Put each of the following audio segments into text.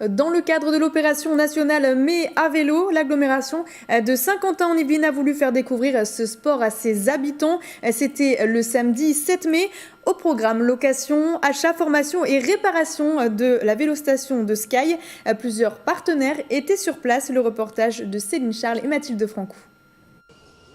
Dans le cadre de l'opération nationale Mai à vélo, l'agglomération de Saint-Quentin-en-Yvelines a voulu faire découvrir ce sport à ses habitants. C'était le samedi 7 mai. Au programme, location, achat, formation et réparation de la vélostation de Sky. Plusieurs partenaires étaient sur place. Le reportage de Céline Charles et Mathilde Francou.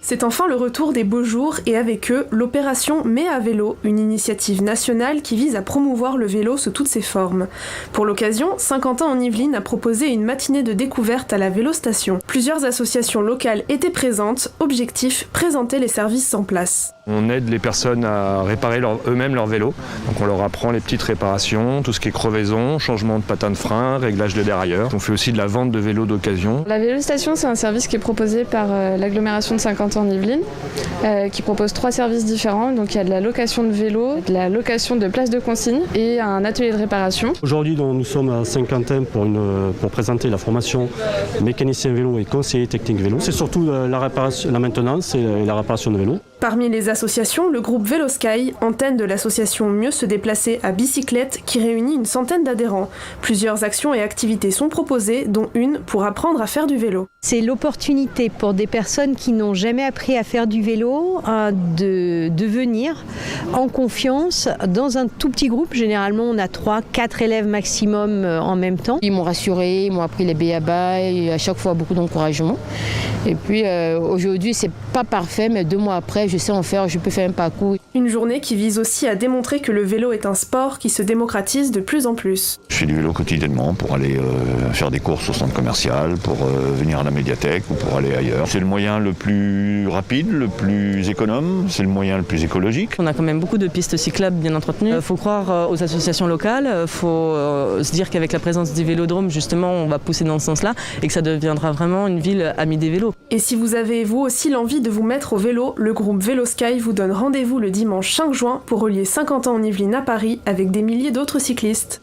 C'est enfin le retour des beaux jours et avec eux, l'opération Mai à vélo, une initiative nationale qui vise à promouvoir le vélo sous toutes ses formes. Pour l'occasion, Saint-Quentin-en-Yvelines a proposé une matinée de découverte à la vélostation. Plusieurs associations locales étaient présentes, objectif, présenter les services en place. On aide les personnes à réparer eux-mêmes leur vélo. Donc on leur apprend les petites réparations, tout ce qui est crevaison, changement de patin de frein, réglage de dérailleur. On fait aussi de la vente de vélos d'occasion. La vélostation, c'est un service qui est proposé par l'agglomération de Saint-Quentin-en-Yvelines, qui propose 3 services différents. Donc il y a de la location de vélo, de la location de places de consigne et un atelier de réparation. Aujourd'hui, nous sommes à Saint-Quentin pour présenter la formation mécanicien vélo et conseiller technique vélo. C'est surtout la maintenance et la réparation de vélo. Parmi les associations, le groupe Vélo Sky, antenne de l'association Mieux se déplacer à bicyclette, qui réunit une centaine d'adhérents. Plusieurs actions et activités sont proposées, dont une pour apprendre à faire du vélo. C'est l'opportunité pour des personnes qui n'ont jamais appris à faire du vélo de venir en confiance dans un tout petit groupe. Généralement, on a 3-4 élèves maximum en même temps. Ils m'ont rassuré, ils m'ont appris les b.a.-ba et à chaque fois beaucoup d'encouragement. Et puis aujourd'hui, c'est pas parfait, mais 2 mois après, je sais en faire, je peux faire un parcours. Une journée qui vise aussi à démontrer que le vélo est un sport qui se démocratise de plus en plus. Je fais du vélo quotidiennement pour aller faire des courses au centre commercial, pour venir à la médiathèque ou pour aller ailleurs. C'est le moyen le plus rapide, le plus économe, c'est le moyen le plus écologique. On a quand même beaucoup de pistes cyclables bien entretenues. Il faut croire aux associations locales, il faut se dire qu'avec la présence des vélodromes, justement, on va pousser dans ce sens-là et que ça deviendra vraiment une ville amie des vélos. Et si vous avez vous aussi l'envie de vous mettre au vélo, le groupe Vélo Sky vous donne rendez-vous le dimanche 5 juin pour relier Saint-Quentin-en-Yvelines à Paris avec des milliers d'autres cyclistes.